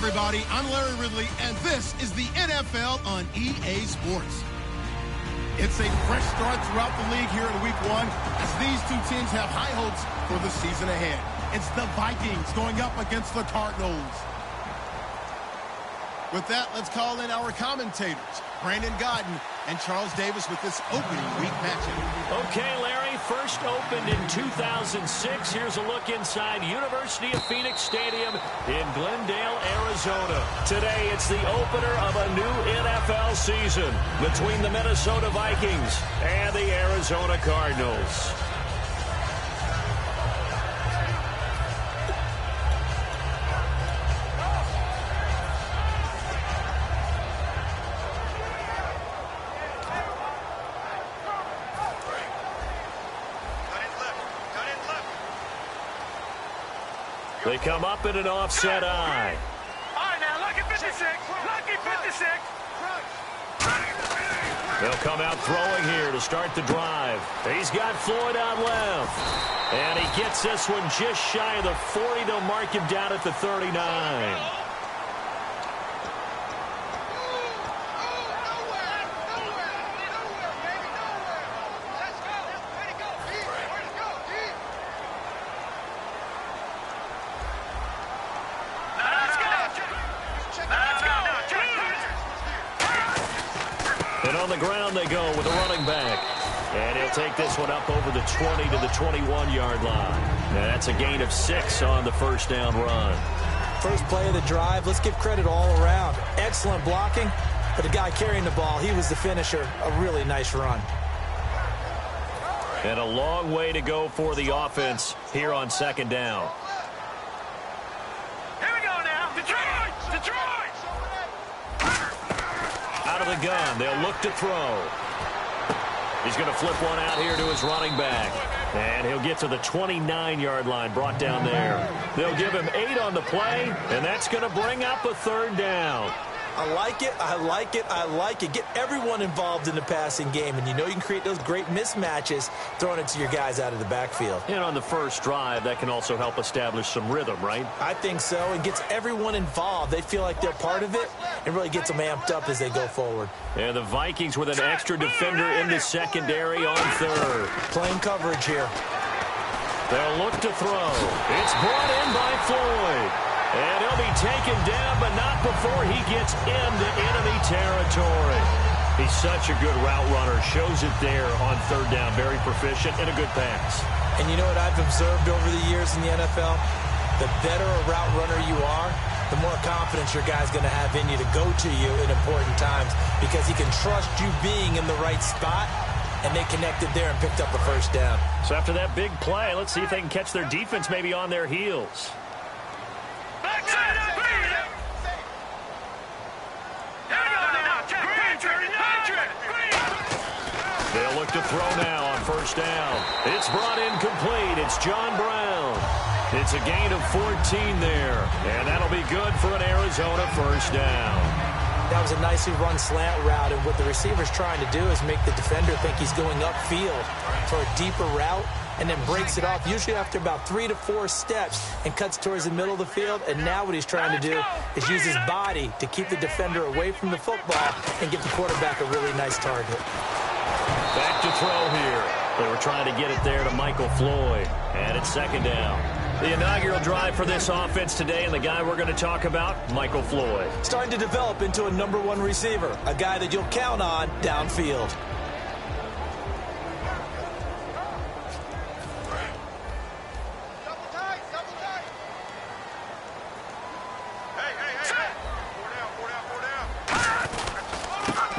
everybody. I'm Larry Ridley, and this is the NFL on EA Sports. It's a fresh start throughout the league here in Week 1 as these two teams have high hopes for the season ahead. It's the Vikings going up against the Cardinals. With that, let's call in our commentators, Brandon Godden and Charles Davis, with this opening week matchup. Okay, Larry, first opened in 2006. Here's a look inside University of Phoenix Stadium in Glendale, Arizona. Today, it's the opener of a new NFL season between the Minnesota Vikings and the Arizona Cardinals. They come up in an offset eye. All right, now, lucky 56. Lucky 56. They'll come out throwing here to start the drive. He's got Floyd out left. And he gets this one just shy of the 40. They'll mark him down at the 39. And on the ground they go with a running back. And he'll take this one up over the 20 to the 21-yard line. And that's a gain of 6 on the first down run. First play of the drive, let's give credit all around. Excellent blocking, but the guy carrying the ball, he was the finisher. A really nice run. And a long way to go for the offense here on second down. Here we go now. Detroit! Detroit! Out of the gun, they'll look to throw. He's going to flip one out here to his running back. And he'll get to the 29-yard line, brought down there. They'll give him 8 on the play, and that's going to bring up a third down. I like it, I like it, I like it. Get everyone involved in the passing game, and you know you can create those great mismatches throwing it to your guys out of the backfield. And on the first drive, that can also help establish some rhythm, right? I think so. It gets everyone involved. They feel like they're part of it, and really gets them amped up as they go forward. And the Vikings with an extra defender in the secondary on third. Playing coverage here. They'll look to throw. It's brought in by Floyd. And he'll be taken down, but not before he gets into enemy territory. He's such a good route runner. Shows it there on third down. Very proficient and a good pass. And you know what I've observed over the years in the NFL? The better a route runner you are, the more confidence your guy's going to have in you to go to you in important times, because he can trust you being in the right spot, and they connected there and picked up a first down. So after that big play, let's see if they can catch their defense maybe on their heels. They'll look to throw now on first down. It's brought in complete. It's John Brown. It's a gain of 14 there. And that'll be good for an Arizona first down. That was a nicely run slant route, and what the receiver's trying to do is make the defender think he's going upfield for a deeper route, and then breaks it off, usually after about 3 to 4 steps, and cuts towards the middle of the field. And now what he's trying to do is use his body to keep the defender away from the football and give the quarterback a really nice target. Back to throw here. They were trying to get it there to Michael Floyd. And it's second down. The inaugural drive for this offense today, and the guy we're going to talk about, Michael Floyd. Starting to develop into a #1 receiver, a guy that you'll count on downfield.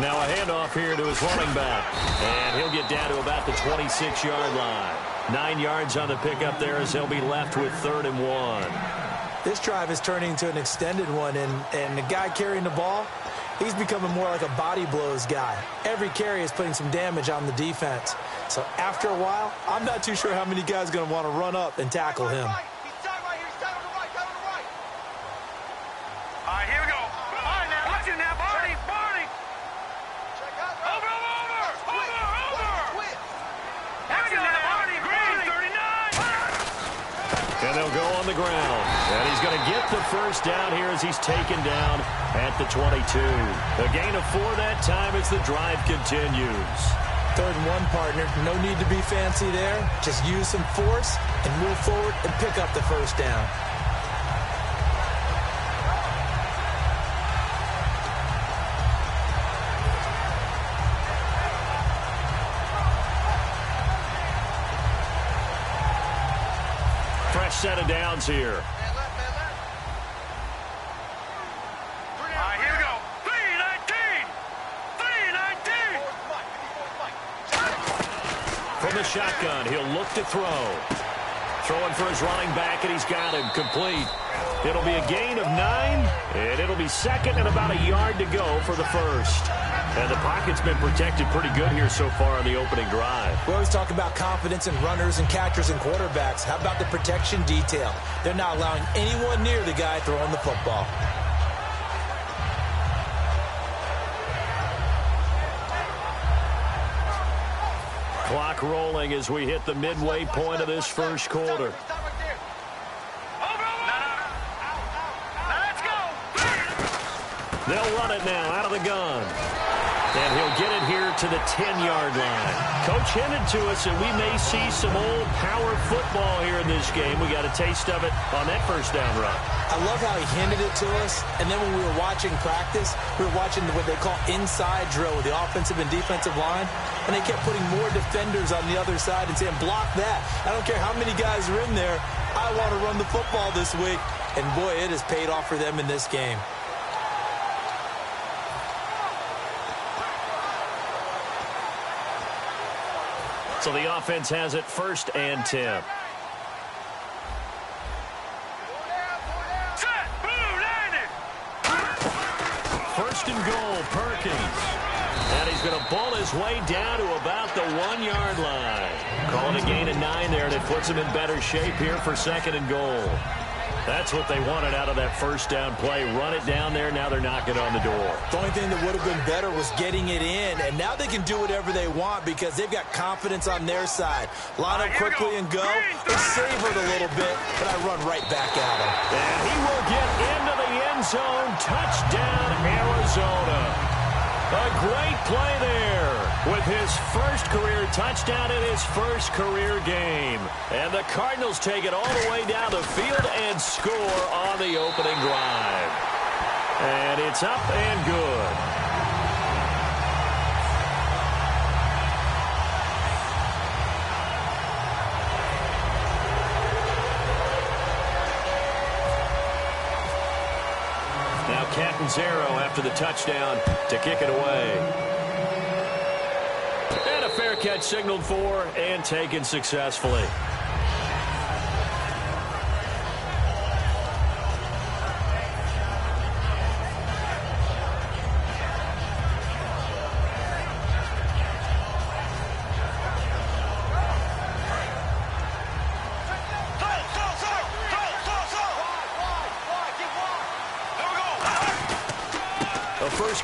Now a handoff here to his running back. And he'll get down to about the 26-yard line. 9 yards on the pickup there as he'll be left with 3rd and 1. This drive is turning into an extended one, and the guy carrying the ball, he's becoming more like a body blows guy. Every carry is putting some damage on the defense. So after a while, I'm not too sure how many guys are going to want to run up and tackle him. And they'll go on the ground. And he's going to get the first down here as he's taken down at the 22. A gain of 4 that time as the drive continues. 3rd and 1, partner. No need to be fancy there. Just use some force and move forward and pick up the first down. Fresh set of downs here. Here we go. 3-19. 3-19. From the shotgun, he'll look to throw. Throwing for his running back, and he's got him complete. It'll be a gain of 9, and it'll be 2nd and about a yard to go for the first. And the pocket's been protected pretty good here so far on the opening drive. We always talk about confidence in runners and catchers and quarterbacks. How about the protection detail? They're not allowing anyone near the guy throwing the football. Clock rolling as we hit the midway point of this first quarter. They'll run it now out of the gun. And he'll get it here to the 10-yard line. Coach hinted to us that we may see some old power football here in this game. We got a taste of it on that first down run. I love how he hinted it to us. And then when we were watching practice, we were watching what they call inside drill with the offensive and defensive line. And they kept putting more defenders on the other side and saying, block that. I don't care how many guys are in there. I want to run the football this week. And, boy, it has paid off for them in this game. So the offense has it 1st and 10. First and goal, Perkins. And he's going to ball his way down to about the 1-yard line. Calling a gain of 9 there, and it puts him in better shape here for 2nd and goal. That's what they wanted out of that first down play. Run it down there. Now they're knocking on the door. The only thing that would have been better was getting it in. And now they can do whatever they want because they've got confidence on their side. Line up quickly and go. They savored a little bit, but I run right back at him. And he will get into the end zone. Touchdown, Arizona. A great play there with his first career touchdown in his first career game. And the Cardinals take it all the way down the field and score on the opening drive. And it's up and good. Now Catanzaro after the touchdown to kick it away. And a fair catch signaled for and taken successfully.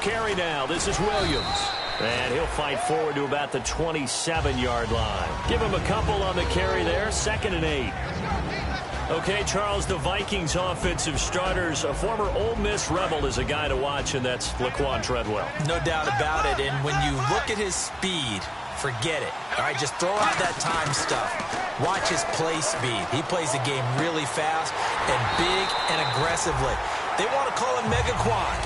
Carry now. This is Williams. And he'll fight forward to about the 27-yard line. Give him a couple on the carry there. 2nd and 8. Okay, Charles, the Vikings offensive starters, a former Ole Miss Rebel is a guy to watch, and that's Laquan Treadwell. No doubt about it. And when you look at his speed, forget it. All right, just throw out that time stuff. Watch his play speed. He plays the game really fast and big and aggressively. They want to call him Megaquan.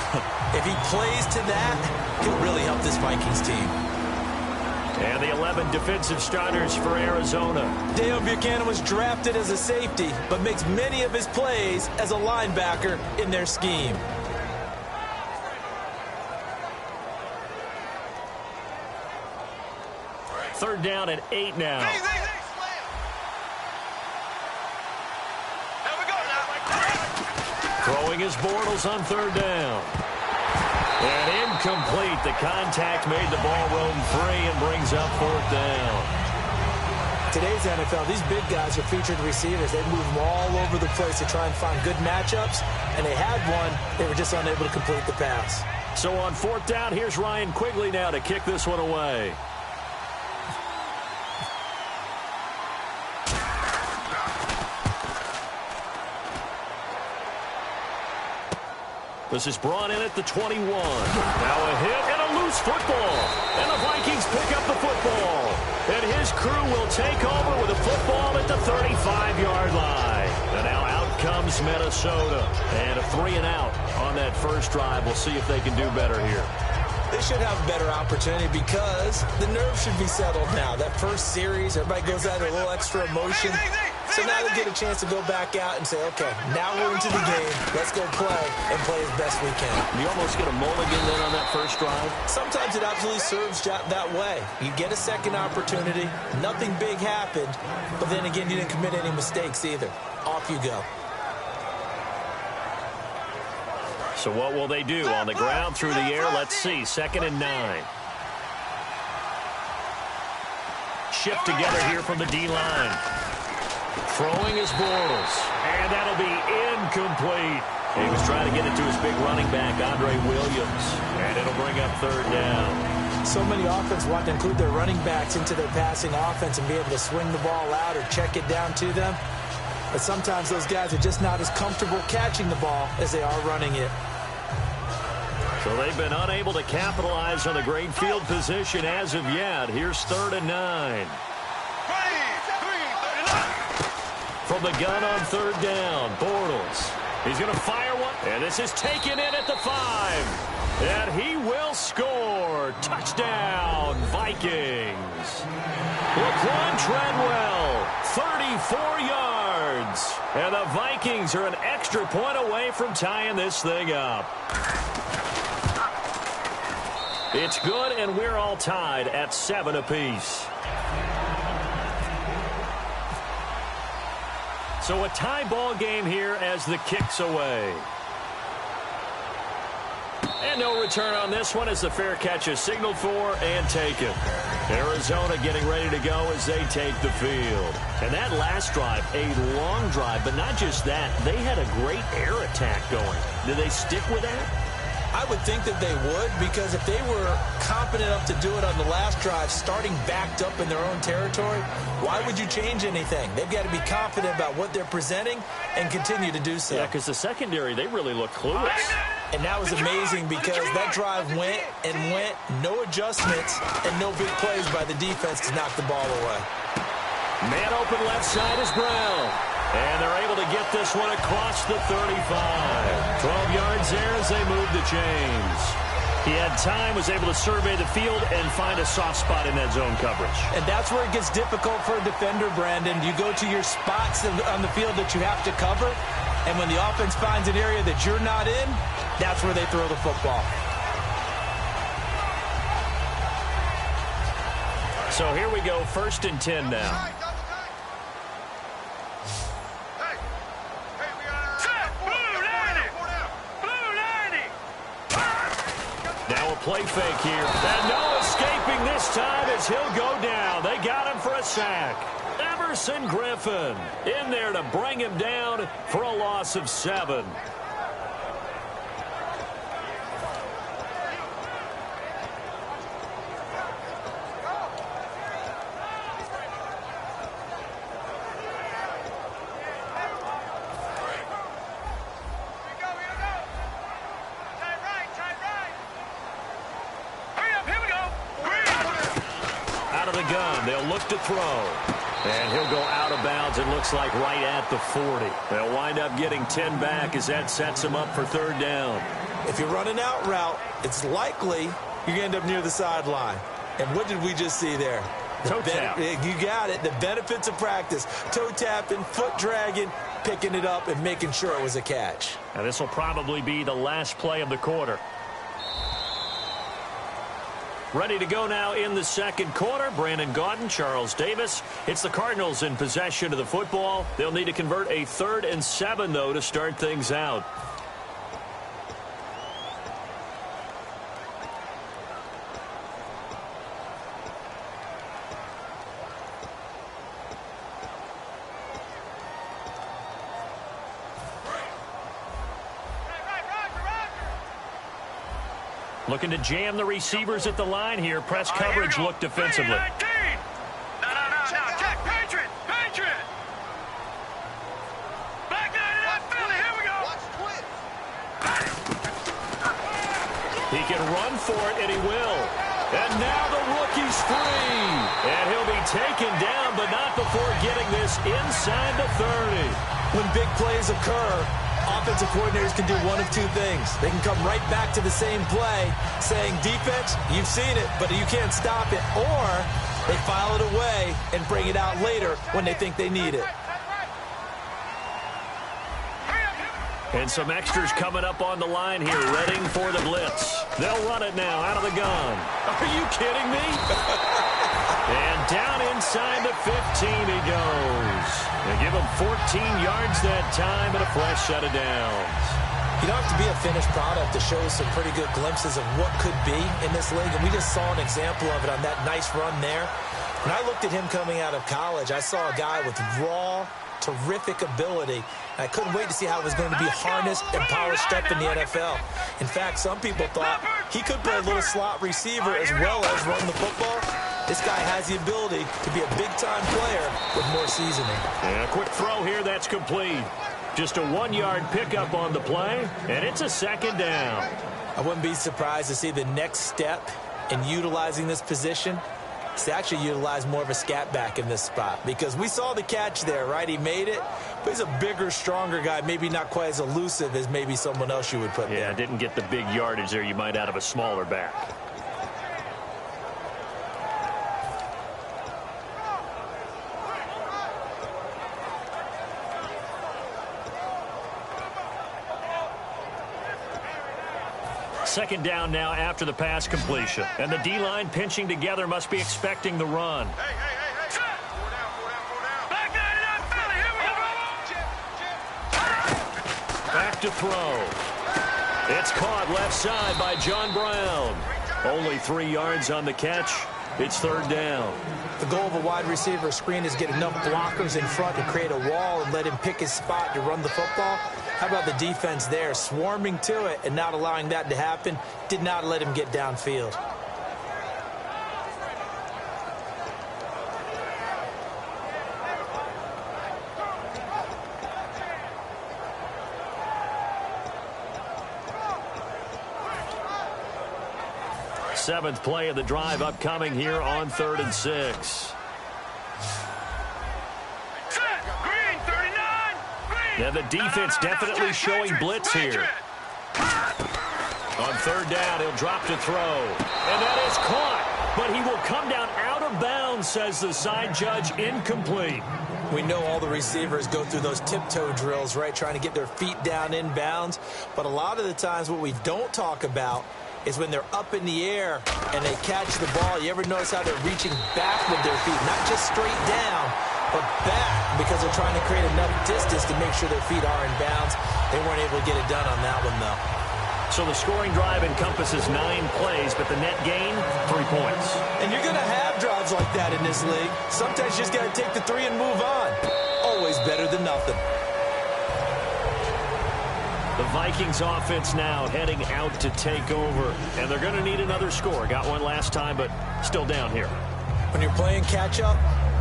If he plays to that, he'll really help this Vikings team. And the 11 defensive starters for Arizona. Dale Buchanan was drafted as a safety, but makes many of his plays as a linebacker in their scheme. Third down and 8 now. Throwing his Bortles on 3rd down. And incomplete. The contact made the ball roam free and brings up 4th down. Today's NFL, these big guys are featured receivers. They move them all over the place to try and find good matchups. And they had one. They were just unable to complete the pass. So on 4th down, here's Ryan Quigley now to kick this one away. This is brought in at the 21. Now a hit and a loose football. And the Vikings pick up the football. And his crew will take over with a football at the 35-yard line. And now out comes Minnesota. And a 3-and-out on that first drive. We'll see if they can do better here. They should have a better opportunity because the nerves should be settled now. That first series, everybody goes out with a little extra emotion. So now they get a chance to go back out and say, okay, now we're into the game. Let's go play and play as best we can. You almost get a mulligan then on that first drive? Sometimes it absolutely serves that way. You get a second opportunity. Nothing big happened. But then again, you didn't commit any mistakes either. Off you go. So what will they do? On the ground, through the air, let's see. 2nd and 9. Shift together here from the D-line. Throwing is Bortles. And that'll be incomplete. He was trying to get it to his big running back, Andre Williams. And it'll bring up 3rd down. So many offenses want to include their running backs into their passing offense and be able to swing the ball out or check it down to them. But sometimes those guys are just not as comfortable catching the ball as they are running it. So they've been unable to capitalize on the great field position as of yet. Here's 3rd and 9. From the gun on 3rd down, Bortles. He's going to fire one, and this is taken in at the 5. And he will score. Touchdown, Vikings. Laquan Treadwell, 34 yards. And the Vikings are an extra point away from tying this thing up. It's good, and we're all tied at 7 apiece. So a tie ball game here as the kick's away. And no return on this one as the fair catch is signaled for and taken. Arizona getting ready to go as they take the field. And that last drive, a long drive, but not just that. They had a great air attack going. Did they stick with that? I would think that they would, because if they were competent enough to do it on the last drive, starting backed up in their own territory, why would you change anything? They've got to be confident about what they're presenting and continue to do so. Yeah, because the secondary, they really look clueless. And that was amazing because that drive went and went, no adjustments, and no big plays by the defense to knock the ball away. Man open left side is Brown. And they're able to get this one across the 35. 12 yards there as they move the chains. He had time, was able to survey the field and find a soft spot in that zone coverage. And that's where it gets difficult for a defender, Brandon. You go to your spots on the field that you have to cover, and when the offense finds an area that you're not in, that's where they throw the football. So here we go, 1st and 10 now. Play fake here. And no escaping this time as he'll go down. They got him for a sack. Everson Griffin in there to bring him down for a loss of 7. To throw. And he'll go out of bounds, it looks like right at the 40. They'll wind up getting 10 back as that sets him up for 3rd down. If you're running out route, it's likely you're going to end up near the sideline. And what did we just see there? Toe tap. You got it. The benefits of practice. Toe tapping, foot dragging, picking it up, and making sure it was a catch. Now this will probably be the last play of the quarter. Ready to go now in the 2nd quarter. Brandon Gaudin, Charles Davis. It's the Cardinals in possession of the football. They'll need to convert a 3rd and 7, though, to start things out. Looking to jam the receivers at the line here. Press coverage look defensively. No, check. Patriot. Back 9 and Philly. Here we go. Watch twist. He can run for it, and he will. And now the rookie's free. And he'll be taken down, but not before getting this inside the 30. When big plays occur, offensive coordinators can do one of two things. They can come right back to the same play, saying, defense, you've seen it, but you can't stop it. Or they file it away and bring it out later when they think they need it. And some extras coming up on the line here, readying for the blitz. They'll run it now out of the gun. Are you kidding me? And down inside the 15 he goes. They give him 14 yards that time and a fresh set of downs. You don't have to be a finished product to show some pretty good glimpses of what could be in this league. And we just saw an example of it on that nice run there. When I looked at him coming out of college, I saw a guy with raw, terrific ability. I couldn't wait to see how it was going to be harnessed and polished up in the NFL. In fact, some people thought he could play a little slot receiver as well as run the football. This guy has the ability to be a big-time player with more seasoning. And a quick throw here that's complete. Just a 1-yard pickup on the play, and it's a second down. I wouldn't be surprised to see the next step in utilizing this position is to actually utilize more of a scat back in this spot, because we saw the catch there, right? He made it, but he's a bigger, stronger guy, maybe not quite as elusive as maybe someone else you would put there. Yeah, didn't get the big yardage there you might out of a smaller back. Second down now after the pass completion. And the D-line pinching together must be expecting the run. Back to throw. It's caught left side by John Brown. Only 3 yards on the catch. It's third down. The goal of a wide receiver screen is get enough blockers in front to create a wall and let him pick his spot to run the football. How about the defense there, swarming to it and not allowing that to happen? Did not let him get downfield. Seventh play of the drive upcoming here on 3rd and 6. Yeah, the defense definitely showing blitz here. On third down, he'll drop to throw. And that is caught. But he will come down out of bounds, says the side judge, incomplete. We know all the receivers go through those tiptoe drills, right, trying to get their feet down in bounds. But a lot of the times what we don't talk about is when they're up in the air and they catch the ball. You ever notice how they're reaching back with their feet, not just straight down, but back, because they're trying to create enough distance to make sure their feet are in bounds. They weren't able to get it done on that one, though. So the scoring drive encompasses 9 plays, but the net gain, 3 points. And you're going to have drives like that in this league. Sometimes you just got to take the 3 and move on. Always better than nothing. The Vikings offense now heading out to take over. And they're going to need another score. Got one last time, but still down here. When you're playing catch-up,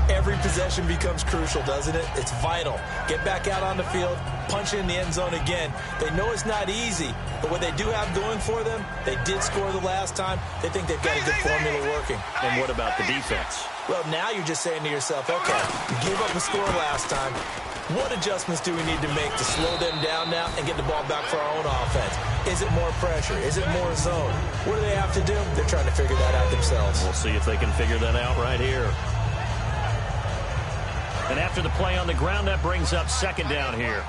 every possession becomes crucial, doesn't it? It's vital. Get back out on the field, punch it in the end zone again. They know it's not easy, but what they do have going for them, they did score the last time. They think they've got a good formula working. And what about the defense? Well, now you're just saying to yourself, okay, you gave up a score last time. What adjustments do we need to make to slow them down now and get the ball back for our own offense? Is it more pressure? Is it more zone? What do they have to do? They're trying to figure that out themselves. We'll see if they can figure that out right here. And after the play on the ground, that brings up second down here.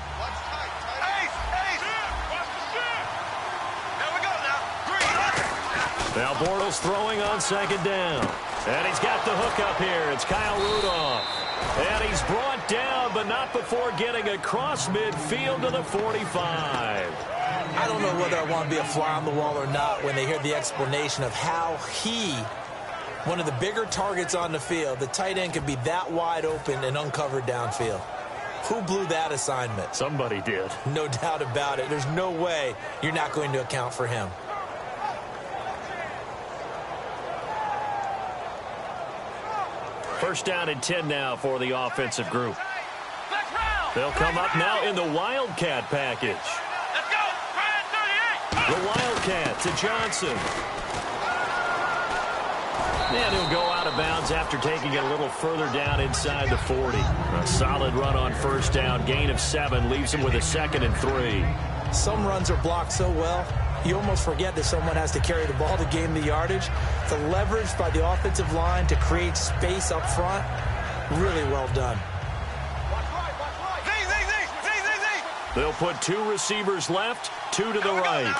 Now Bortles throwing on second down. And he's got the hook up here. It's Kyle Rudolph. And he's brought down, but not before getting across midfield to the 45. I don't know whether I want to be a fly on the wall or not when they hear the explanation of how he, one of the bigger targets on the field, the tight end could be that wide open and uncovered downfield. Who blew that assignment? Somebody did. No doubt about it. There's no way you're not going to account for him. First down and 10 now for the offensive group. They'll come up now in the Wildcat package. Let's go. The Wildcat to Johnson. And he'll go out of bounds after taking it a little further down inside the 40. A solid run on first down. Gain of 7 leaves him with a 2nd and 3. Some runs are blocked so well, you almost forget that someone has to carry the ball to gain the yardage. The leverage by the offensive line to create space up front, really well done. They'll put 2 receivers left, 2 to the right.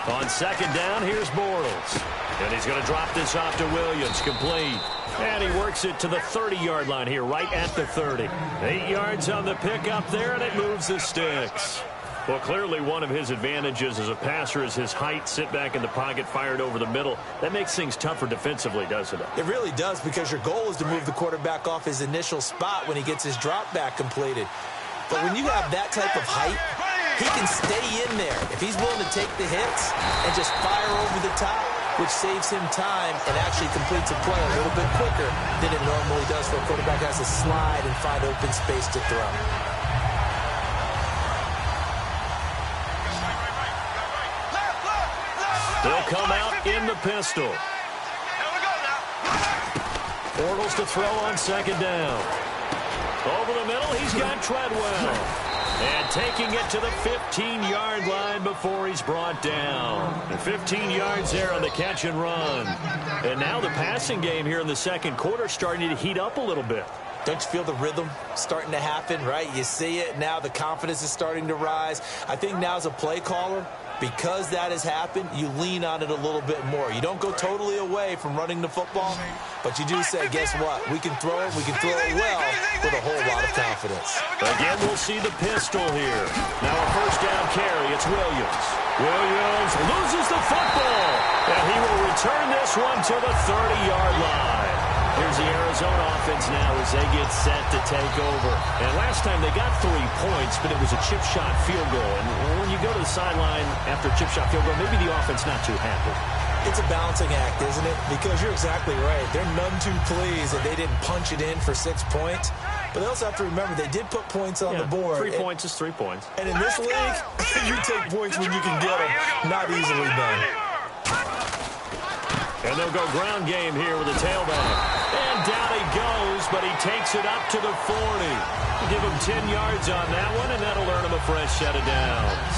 On 2nd down, here's Bortles. And he's going to drop this off to Williams, complete. And he works it to the 30-yard line here, right at the 30. 8 yards on the pickup there, and it moves the sticks. Well, clearly one of his advantages as a passer is his height, sit back in the pocket, fired over the middle. That makes things tougher defensively, doesn't it? It really does, because your goal is to move the quarterback off his initial spot when he gets his drop back completed. But when you have that type of height, he can stay in there if he's willing to take the hits and just fire over the top, which saves him time and actually completes a play a little bit quicker than it normally does for a quarterback who has to slide and find open space to throw. They'll come out in the pistol. Bortles to throw on 2nd down. Over the middle, he's got Treadwell. And taking it to the 15-yard line before he's brought down. 15 yards there on the catch and run. And now the passing game here in the second quarter starting to heat up a little bit. Don't you feel the rhythm starting to happen, right? You see it. Now the confidence is starting to rise. I think now as a play caller, because that has happened, you lean on it a little bit more. You don't go totally away from running the football, but you do say, guess what? We can throw it well with a whole lot of confidence. Again, we'll see the pistol here. Now a first down carry. It's Williams. Williams loses the football, and he will return this one to the 30-yard line. Here's the Arizona offense now as they get set to take over. And last time they got 3 points, but it was a chip shot field goal. And when you go to the sideline after a chip shot field goal, maybe the offense not too happy. It's a balancing act, isn't it? Because you're exactly right. They're none too pleased that they didn't punch it in for 6 points. But they also have to remember they did put points on the board. 3 points is 3 points. And in this league, you take points when you can get them. Not easily done. And they'll go ground game here with a tailback. And down he goes, but he takes it up to the 40. Give him 10 yards on that one, and that'll earn him a fresh set of downs.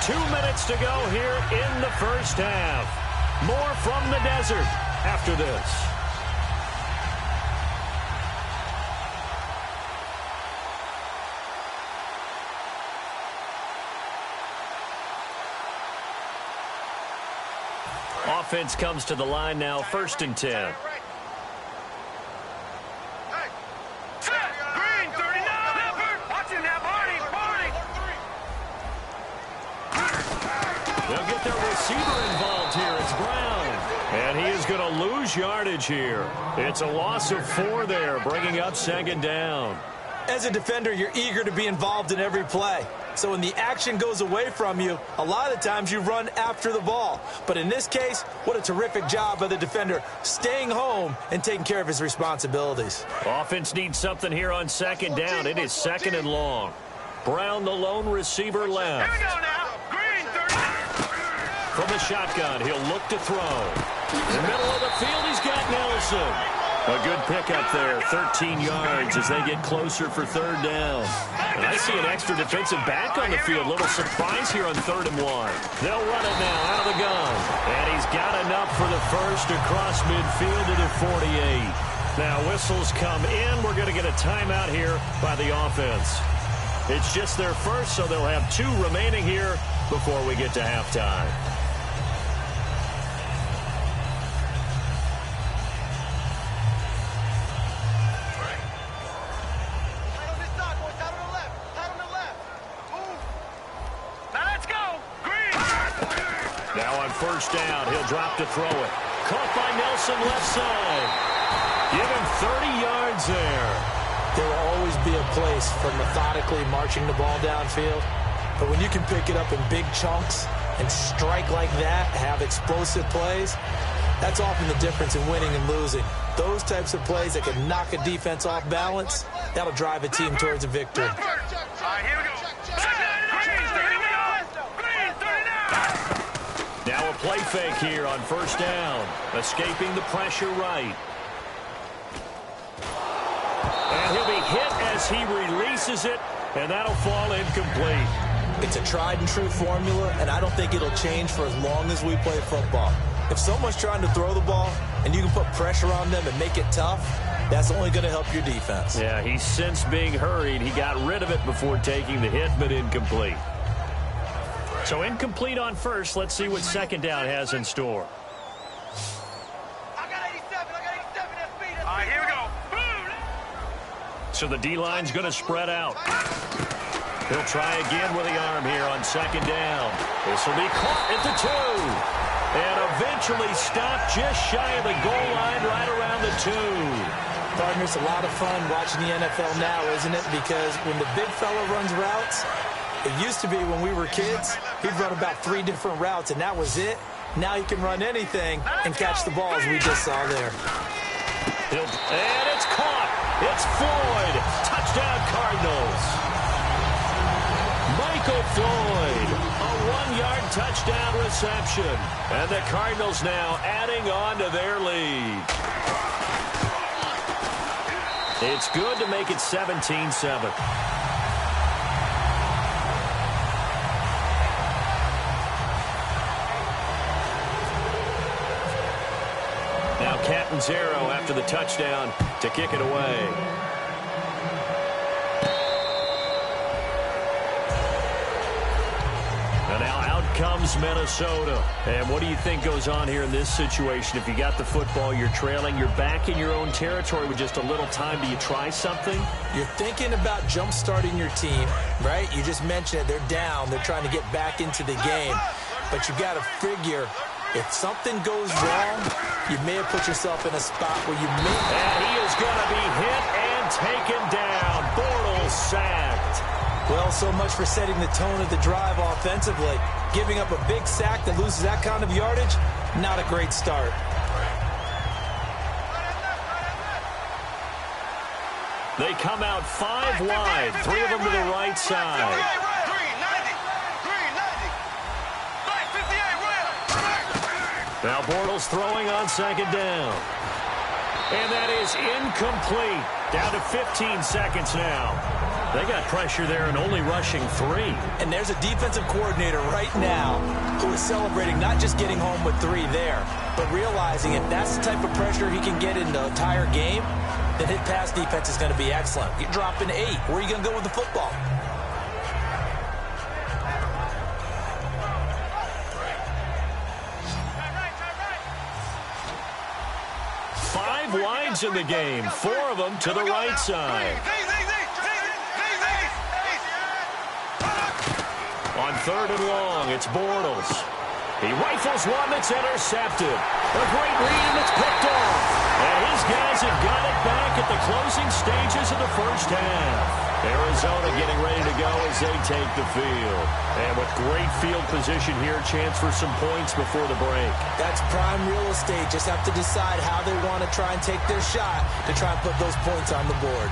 Two minutes to go here in the first half. More from the desert after this. Offense comes to the line now, 1st and 10. They'll get their receiver involved here. It's Brown. And he is going to lose yardage here. It's a loss of 4 there, bringing up 2nd down. As a defender, you're eager to be involved in every play. So when the action goes away from you, a lot of times you run after the ball. But in this case, what a terrific job by the defender staying home and taking care of his responsibilities. Offense needs something here on 2nd down. It is 2nd and long. Brown, the lone receiver, left. Here we go now. Green, 30. From the shotgun, he'll look to throw. In the middle of the field, he's got Nelson. A good pickup there, 13 yards as they get closer for 3rd down. And I see an extra defensive back on the field. Little surprise here on 3rd and 1. They'll run it now out of the gun. And he's got enough for the first across midfield to the 48. Now whistles come in. We're going to get a timeout here by the offense. It's just their first, so they'll have 2 remaining here before we get to halftime. Now on 1st down, he'll drop to throw it. Caught by Nelson left side. Give him 30 yards there. There will always be a place for methodically marching the ball downfield. But when you can pick it up in big chunks and strike like that, have explosive plays, That's often the difference in winning and losing. Those types of plays that can knock a defense off balance, that'll drive a team towards a victory. All right, here we go. Now a play fake here on first down. Escaping the pressure right. And he'll be hit as he releases it, and that'll fall incomplete. It's a tried-and-true formula, and I don't think it'll change for as long as we play football. If someone's trying to throw the ball and you can put pressure on them and make it tough, that's only going to help your defense. Yeah, he's since being hurried. He got rid of it before taking the hit, but incomplete. So incomplete on first. Let's see what second down has in store. I got 87. That's speed. All right, here we go. So the D-line's going to spread out. He'll try again with the arm here on second down. This will be caught at the 2. And eventually stopped just shy of the goal line right around the 2. Partners, a lot of fun watching the NFL now, isn't it? Because when the big fella runs routes, it used to be when we were kids, he'd run about 3 different routes, and that was it. Now he can run anything and catch the ball, as we just saw there. And it's caught. It's Floyd. Touchdown, Cardinals. Michael Floyd, a 1-yard touchdown reception. And the Cardinals now adding on to their lead. It's good to make it 17-7. Now Catanzaro after the touchdown to kick it away. And now out comes Minnesota. And what do you think goes on here in this situation? If you got the football, you're trailing, you're back in your own territory with just a little time. Do you try something? You're thinking about jump-starting your team, right? You just mentioned it. They're down. They're trying to get back into the game. But you got to figure, if something goes wrong, you may have put yourself in a spot where you may... And he is going to be hit and taken down. Bortles sacked. Well, so much for setting the tone of the drive offensively. Giving up a big sack that loses that kind of yardage, not a great start. They come out 5 wide, 3 of them to the right side. Now Bortles throwing on second down. And that is incomplete. Down to 15 seconds now. They got pressure there and only rushing 3. And there's a defensive coordinator right now who is celebrating not just getting home with 3 there, but realizing if that's the type of pressure he can get in the entire game, then his pass defense is going to be excellent. You're dropping 8. Where are you going to go with the football? Wides in the game, 4 of them to the right side. On 3rd and long, it's Bortles. He rifles one that's intercepted. A great read, and it's picked off. And his guys have got it back at the closing stages of the first half. Arizona getting ready to go as they take the field. And with great field position here, chance for some points before the break. That's prime real estate. Just have to decide how they want to try and take their shot to try and put those points on the board.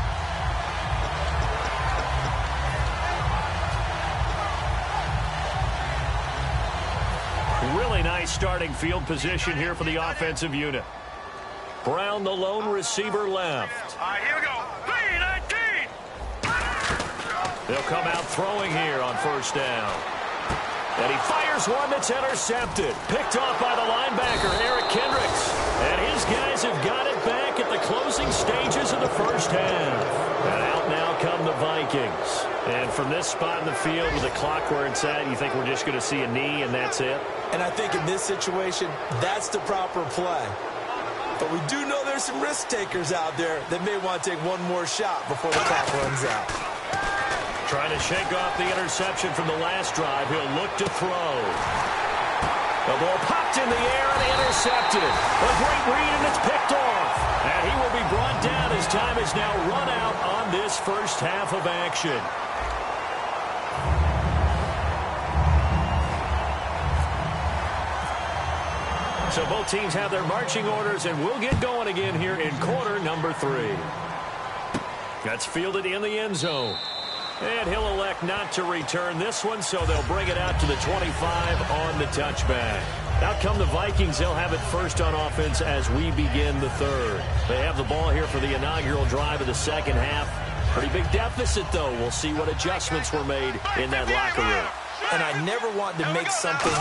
Really nice starting field position here for the offensive unit. Brown, the lone receiver, left. All right, here we go. 3-19. They'll come out throwing here on first down. And he fires one that's intercepted. Picked off by the linebacker, Eric Kendricks. And his guys have got it back at the closing stages of the first half. And out now come the Vikings. And from this spot in the field with the clock where it's at, you think we're just going to see a knee and that's it? And I think in this situation, that's the proper play. But we do know there's some risk takers out there that may want to take one more shot before the clock runs out. Trying to shake off the interception from the last drive. He'll look to throw. The ball popped in the air and intercepted. A great read, and it's picked off. And he will be brought down as time is now run out on this first half of action. So both teams have their marching orders, and we'll get going again here in quarter number 3. That's fielded in the end zone. And he'll elect not to return this one, so they'll bring it out to the 25 on the touchback. Out come the Vikings. They'll have it first on offense as we begin the third. They have the ball here for the inaugural drive of the second half. Pretty big deficit, though. We'll see what adjustments were made in that locker room. And I never want to make something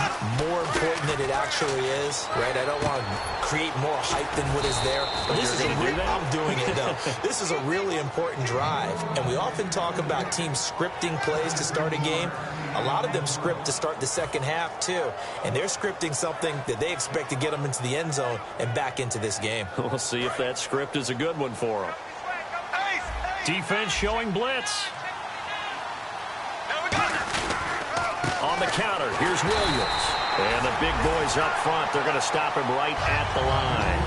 more important than it actually is, right? I don't want to create more hype than what is there. But this is I'm doing it, though. This is a really important drive. And we often talk about teams scripting plays to start a game. A lot of them script to start the second half, too. And they're scripting something that they expect to get them into the end zone and back into this game. We'll see if that script is a good one for them. Defense showing blitz. On the counter, here's Williams. And the big boys up front, they're going to stop him right at the line.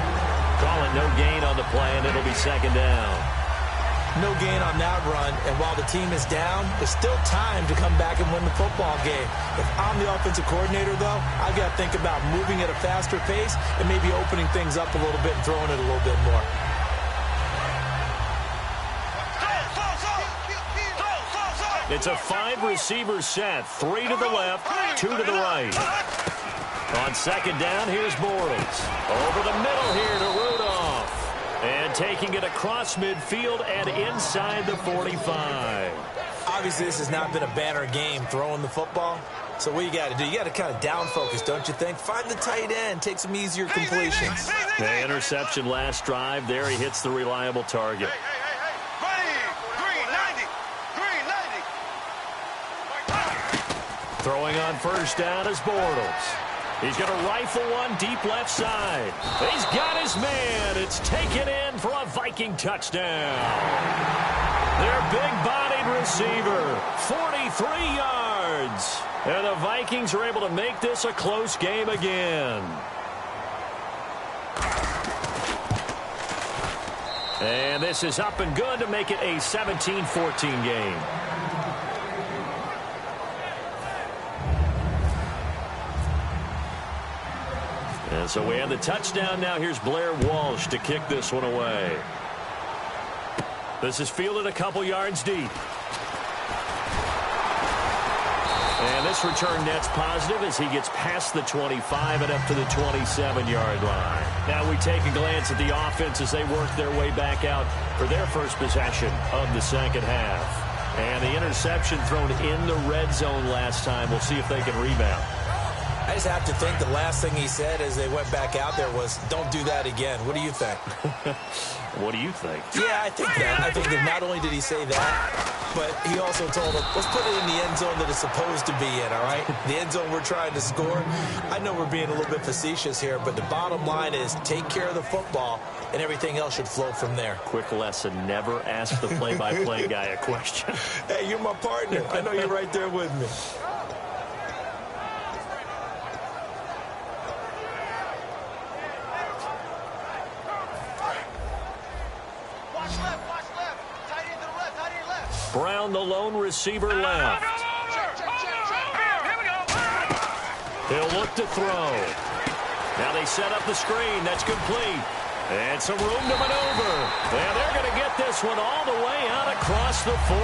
Call it no gain on the play, and it'll be second down. No gain on that run, and while the team is down, there's still time to come back and win the football game. If I'm the offensive coordinator, though, I've got to think about moving at a faster pace and maybe opening things up a little bit and throwing it a little bit more. It's a 5-receiver set. 3 to the left, 2 to the right. On second down, here's Bortles. Over the middle here to Rudolph. And taking it across midfield and inside the 45. Obviously, this has not been a banner game throwing the football. So what you got to do, you got to kind of down focus, don't you think? Find the tight end, take some easier completions. The interception last drive. There he hits the reliable target. Throwing on first down is Bortles. He's going to rifle one deep left side. He's got his man. It's taken in for a Viking touchdown. Their big-bodied receiver, 43 yards. And the Vikings are able to make this a close game again. And this is up and good to make it a 17-14 game. And so we have the touchdown now. Here's Blair Walsh to kick this one away. This is fielded a couple yards deep. And this return net's positive as he gets past the 25 and up to the 27-yard line. Now we take a glance at the offense as they work their way back out for their first possession of the second half. And the interception thrown in the red zone last time. We'll see if they can rebound. I just have to think the last thing he said as they went back out there was, don't do that again. What do you think? What do you think? Yeah, I think that. I think that not only did he say that, but he also told them, let's put it in the end zone that it's supposed to be in, all right? The end zone we're trying to score. I know we're being a little bit facetious here, but the bottom line is take care of the football, and everything else should flow from there. Quick lesson, never ask the play-by-play guy a question. Hey, you're my partner. I know you're right there with me. Brown, the lone receiver, left. He'll look to throw. Now they set up the screen. That's complete. And some room to maneuver. And they're going to get this one all the way out across the 45.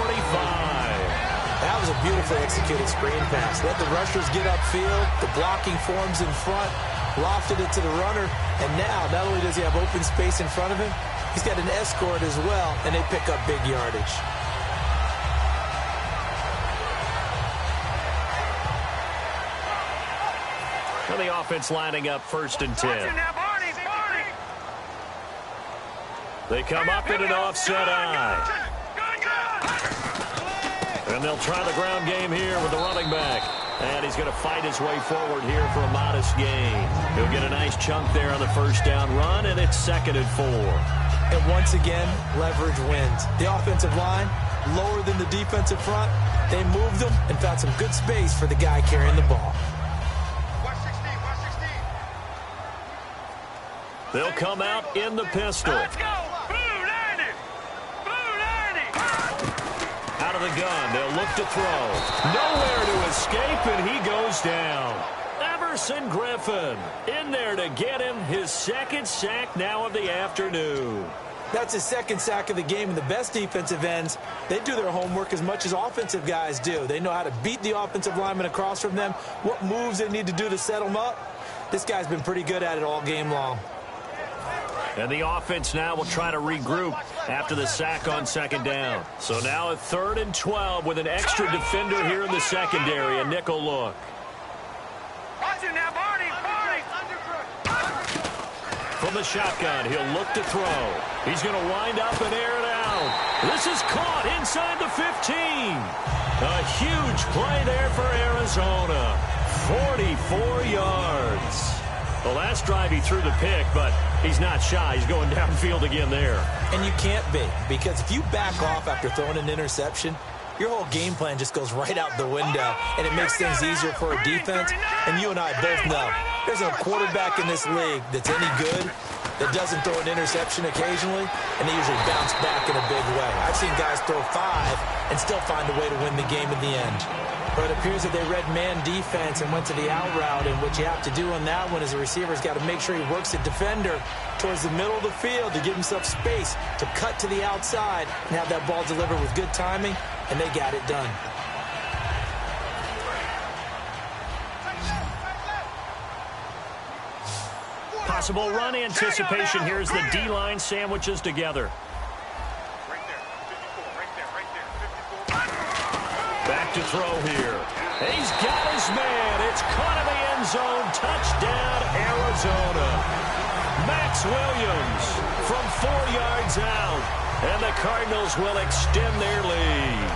That was a beautifully executed screen pass. Let the rushers get upfield. The blocking forms in front. Lofted it to the runner. And now, not only does he have open space in front of him, he's got an escort as well, and they pick up big yardage. And the offense lining up 1st and 10. They come up in an offset eye. And they'll try the ground game here with the running back. And he's going to fight his way forward here for a modest gain. He'll get a nice chunk there on the first down run, and it's 2nd and 4. And once again, leverage wins. The offensive line, lower than the defensive front. They moved them and found some good space for the guy carrying the ball. They'll come out in the pistol. Let's go! Blue 90! Blue 90! Out of the gun, they'll look to throw. Nowhere to escape, and he goes down. Ever Everson Griffin in there to get him his second sack now of the afternoon. That's his second sack of the game, and the best defensive ends, they do their homework as much as offensive guys do. They know how to beat the offensive lineman across from them, what moves they need to do to set them up. This guy's been pretty good at it all game long. And the offense now will try to regroup after the sack on second down. So now a 3rd and 12 with an extra defender here in the secondary, a nickel look. Watch it now, Barney. From the shotgun, he'll look to throw. He's going to wind up and air it out. This is caught inside the 15. A huge play there for Arizona. 44 yards. The last drive he threw the pick, but he's not shy. He's going downfield again there. And you can't be, because if you back off after throwing an interception, your whole game plan just goes right out the window, and it makes things easier for a defense. And you and I both know there's a quarterback in this league that's any good that doesn't throw an interception occasionally, and they usually bounce back in a big way. I've seen guys throw 5 and still find a way to win the game in the end. But it appears that they read man defense and went to the out route, and what you have to do on that one is the receiver's got to make sure he works the defender towards the middle of the field to give himself space to cut to the outside and have that ball delivered with good timing, and they got it done. Possible run anticipation. Here's the D-line sandwiches together. Back to throw here. He's got his man. It's caught in the end zone. Touchdown, Arizona. Max Williams from 4 yards out. And the Cardinals will extend their lead.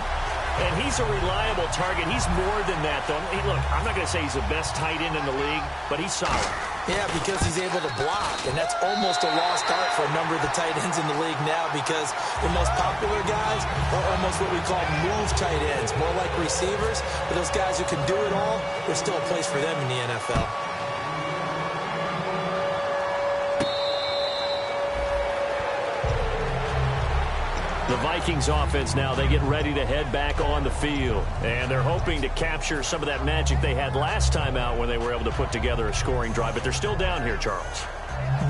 And he's a reliable target. He's more than that, though. Look, I'm not going to say he's the best tight end in the league, but he's solid. Yeah, because he's able to block, and that's almost a lost art for a number of the tight ends in the league now, because the most popular guys are almost what we call move tight ends, more like receivers. But those guys who can do it all, there's still a place for them in the NFL. The Vikings offense now, they get ready to head back on the field. And they're hoping to capture some of that magic they had last time out when they were able to put together a scoring drive. But they're still down here, Charles.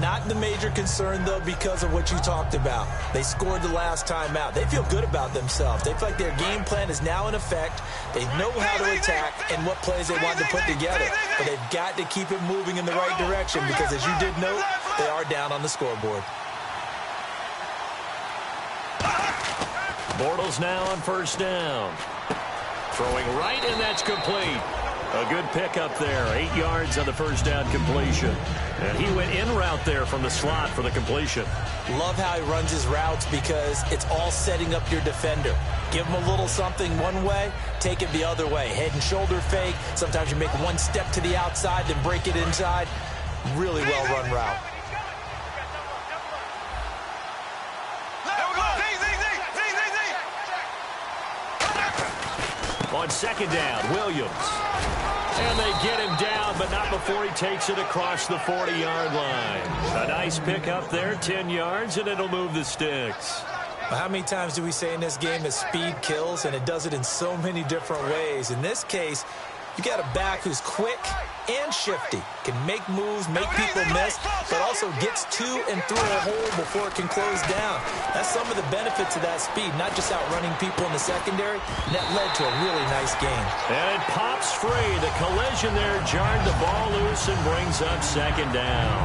Not the major concern, though, because of what you talked about. They scored the last time out. They feel good about themselves. They feel like their game plan is now in effect. They know how to attack and what plays they want to put together. But they've got to keep it moving in the right direction because, as you did note, they are down on the scoreboard. Bortles now on first down. Throwing right, and that's complete. A good pickup there. 8 yards on the first down completion. And he went in route there from the slot for the completion. Love how he runs his routes because it's all setting up your defender. Give him a little something one way, take it the other way. Head and shoulder fake. Sometimes you make one step to the outside, then break it inside. Really well-run route. On second down, Williams. And they get him down, but not before he takes it across the 40-yard line. A nice pickup there, 10 yards, and it'll move the sticks. Well, how many times do we say in this game that speed kills, and it does it in so many different ways? In this case, you got a back who's quick and shifty, can make moves, make people miss, but also gets to and through a hole before it can close down. That's some of the benefits of that speed, not just outrunning people in the secondary, and that led to a really nice game. And it pops free. The collision there jarred the ball loose and brings up second down.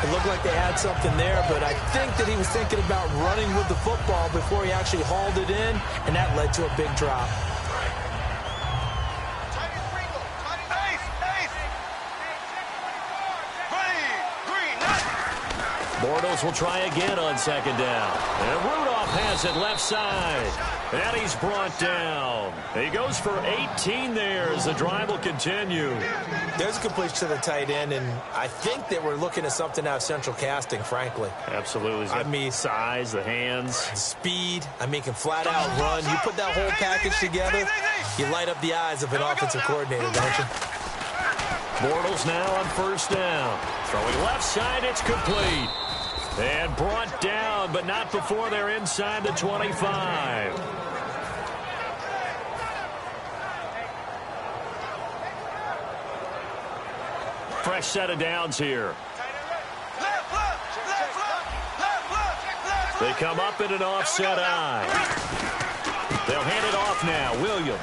It looked like they had something there, but I think that he was thinking about running with the football before he actually hauled it in, and that led to a big drop. Bortles will try again on second down. And Rudolph has it left side. And he's brought down. He goes for 18 there as the drive will continue. There's a completion to the tight end, and I think that we're looking at something out of central casting, frankly. Absolutely. I mean, size, the hands. Speed. I mean, can flat out run. You put that whole package together, you light up the eyes of an offensive coordinator, don't you? Bortles now on first down. Throwing left side, it's complete. And brought down, but not before they're inside the 25. fresh set of downs here. They come up in an offset eye. They'll hand it off now. Williams.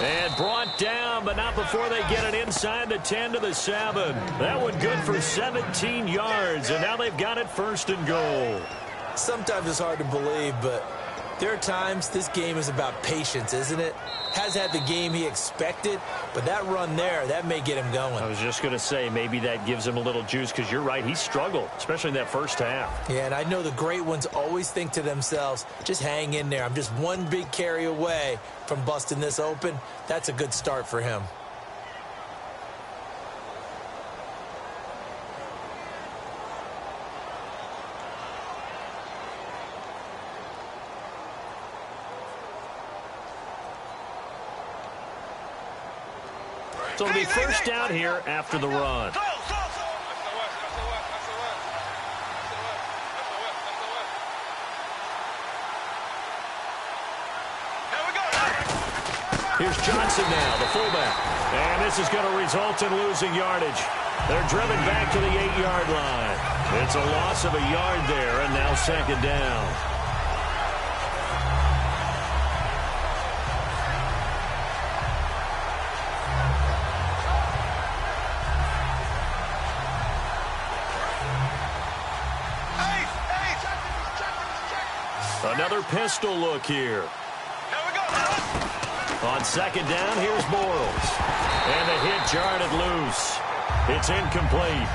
And brought down, but not before they get it inside the 10 to the 7. That one good for 17 yards, and now they've got it 1st and goal. Sometimes it's hard to believe, but there are times this game is about patience, isn't it? Has had the game he expected, but that run there, that may get him going. I was just going to say, maybe that gives him a little juice, because you're right, he struggled, especially in that first half. Yeah, and I know the great ones always think to themselves, just hang in there. I'm just one big carry away from busting this open. That's a good start for him. So it'll be first down here after the run. Here's Johnson now, the fullback. And this is going to result in losing yardage. They're driven back to the 8-yard line. It's a loss of a yard there, and now 2nd down. Another pistol look here. On 2nd down, here's Bortles. And the hit jarred it loose. It's incomplete.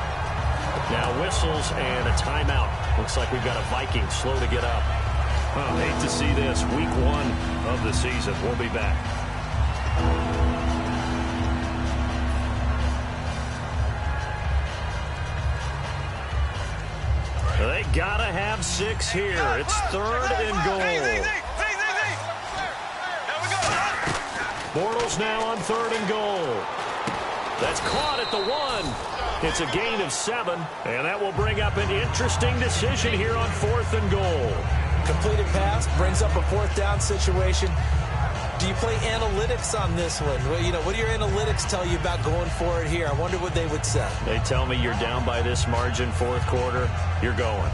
Now whistles and a timeout. Looks like we've got a Viking slow to get up. Oh, hate to see this. Week 1 of the season. We'll be back. They gotta have 6 here. It's 3rd and goal. Bortles now on 3rd and goal. That's caught at the 1. It's a gain of 7, and that will bring up an interesting decision here on 4th and goal. Completed pass brings up a 4th down situation. Do you play analytics on this one? Well, you know, what do your analytics tell you about going for it here? I wonder what they would say. They tell me you're down by this margin 4th quarter, you're going.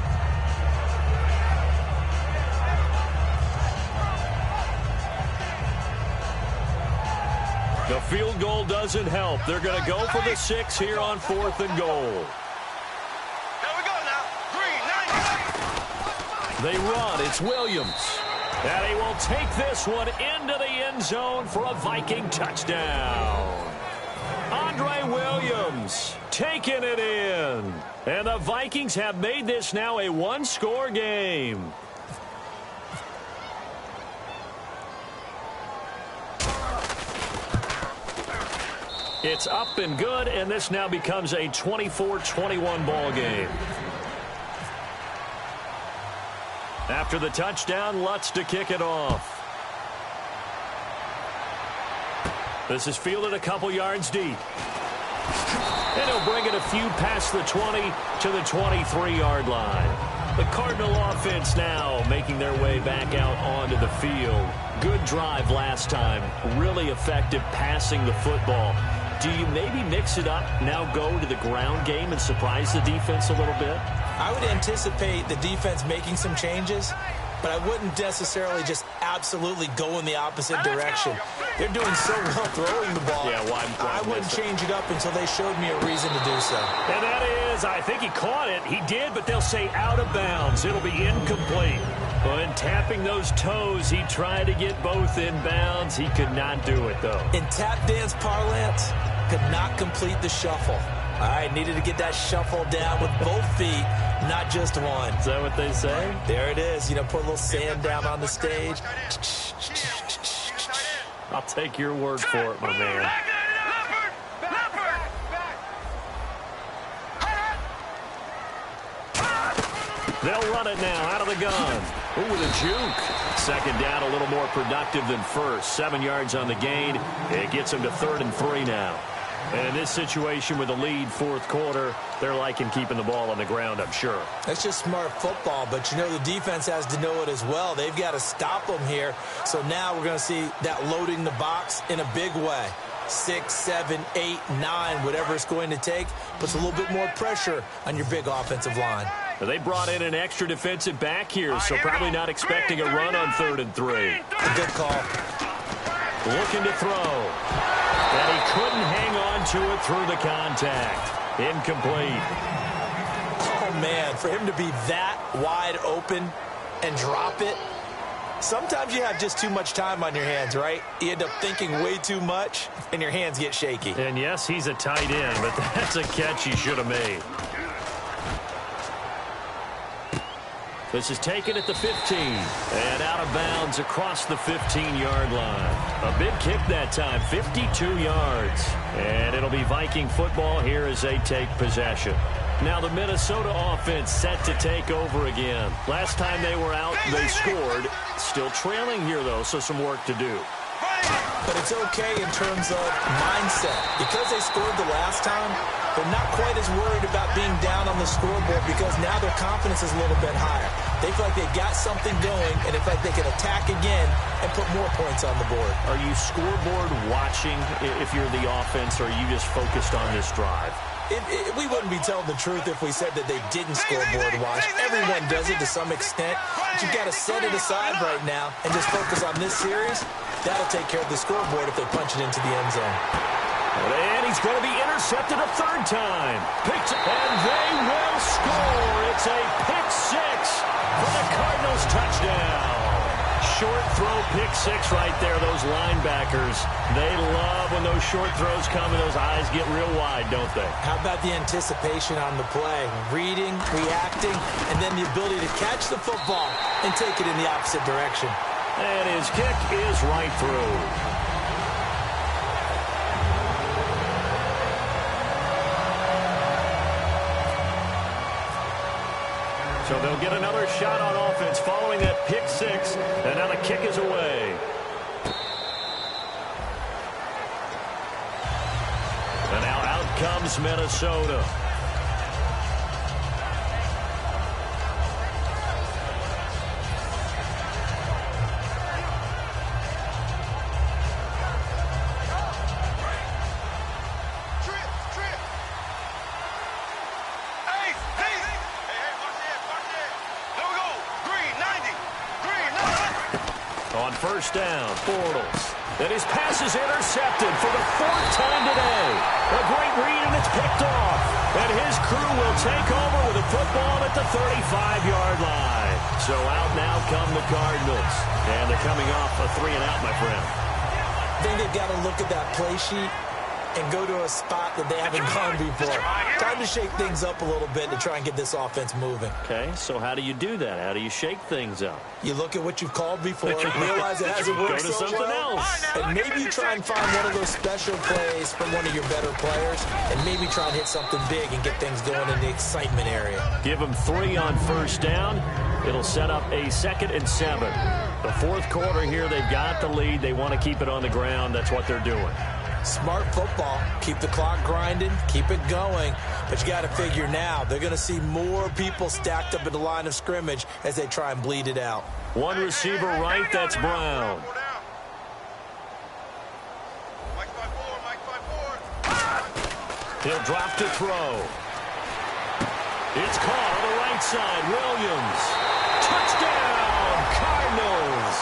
The field goal doesn't help. They're going to go for the 6 here on 4th and goal. They run. It's Williams. And he will take this one into the end zone for a Viking touchdown. Andre Williams taking it in. And the Vikings have made this now a 1-score game. It's up and good, and this now becomes a 24-21 ball game. After the touchdown, Lutz to kick it off. This is fielded a couple yards deep. And he'll bring it a few past the 20 to the 23-yard line. The Cardinal offense now making their way back out onto the field. Good drive last time. Really effective passing the football. Do you maybe mix it up, now go to the ground game and surprise the defense a little bit? I would anticipate the defense making some changes, but I wouldn't necessarily just absolutely go in the opposite direction. They're doing so well throwing the ball. Yeah, I wouldn't change it up until they showed me a reason to do so. And that is, I think he caught it. He did, but they'll say out of bounds. It'll be incomplete. When tapping those toes, he tried to get both in bounds. He could not do it, though. In tap dance parlance, could not complete the shuffle. All right, needed to get that shuffle down with both feet, not just one. Is that what they say? There it is. You know, put a little sand down on the stage. I'll take your word for it, my man. They'll run it now out of the gun. Ooh, with a juke. 2nd down, a little more productive than first. 7 yards on the gain. It gets them to 3rd and 3 now. And in this situation with a lead 4th quarter, they're liking keeping the ball on the ground, I'm sure. That's just smart football, but you know the defense has to know it as well. They've got to stop them here. So now we're going to see that loading the box in a big way. 6, 7, 8, 9, whatever it's going to take, puts a little bit more pressure on your big offensive line. They brought in an extra defensive back here, so probably not expecting a run on 3rd and 3. A good call. Looking to throw. And he couldn't hang on to it through the contact. Incomplete. Oh, man, for him to be that wide open and drop it, sometimes you have just too much time on your hands, right? You end up thinking way too much, and your hands get shaky. And, yes, he's a tight end, but that's a catch he should have made. This is taken at the 15 and out of bounds across the 15-yard line. A big kick that time, 52 yards. And it'll be Viking football here as they take possession. Now the Minnesota offense set to take over again. Last time they were out, they scored. Still trailing here, though, so some work to do. But it's okay in terms of mindset. Because they scored the last time, they're not quite as worried about being down on the scoreboard because now their confidence is a little bit higher. They feel like they've got something going, and they feel like they can attack again and put more points on the board. Are you scoreboard watching if you're the offense, or are you just focused on this drive? We wouldn't be telling the truth if we said that they didn't scoreboard watch. Everyone does it to some extent. But you've got to set it aside right now and just focus on this series. That'll take care of the scoreboard if they punch it into the end zone. And he's going to be intercepted a 3rd time. And they will score. It's a pick 6 for the Cardinals touchdown. Short throw, pick 6 right there. Those linebackers, they love when those short throws come and those eyes get real wide, don't they? How about the anticipation on the play? Reading, reacting, and then the ability to catch the football and take it in the opposite direction. And his kick is right through. So they'll get another shot on offense following that pick 6, and now the kick is away. And now out comes Minnesota. On 1st down, Bortles. And his pass is intercepted for the 4th time today. A great read, and it's picked off. And his crew will take over with the football at the 35-yard line. So out now come the Cardinals. And they're coming off a 3-and-out, my friend. I think they've got to look at that play sheet and go to a spot that they haven't gone before. Time to shake things up a little bit to try and get this offense moving. Okay, so how do you do that? How do you shake things up? You look at what you've called before, realize it hasn't worked so well, something else. and maybe you try and find one of those special plays from one of your better players, and maybe try and hit something big and get things going in the excitement area. Give them 3 on 1st down. It'll set up a 2nd and 7. The 4th quarter here, they've got the lead. They want to keep it on the ground. That's what they're doing. Smart football. Keep the clock grinding. Keep it going. But you got to figure now, they're going to see more people stacked up at the line of scrimmage as they try and bleed it out. One receiver right, that's Brown. He'll drop to throw. It's caught on the right side. Williams. Touchdown, Cardinals.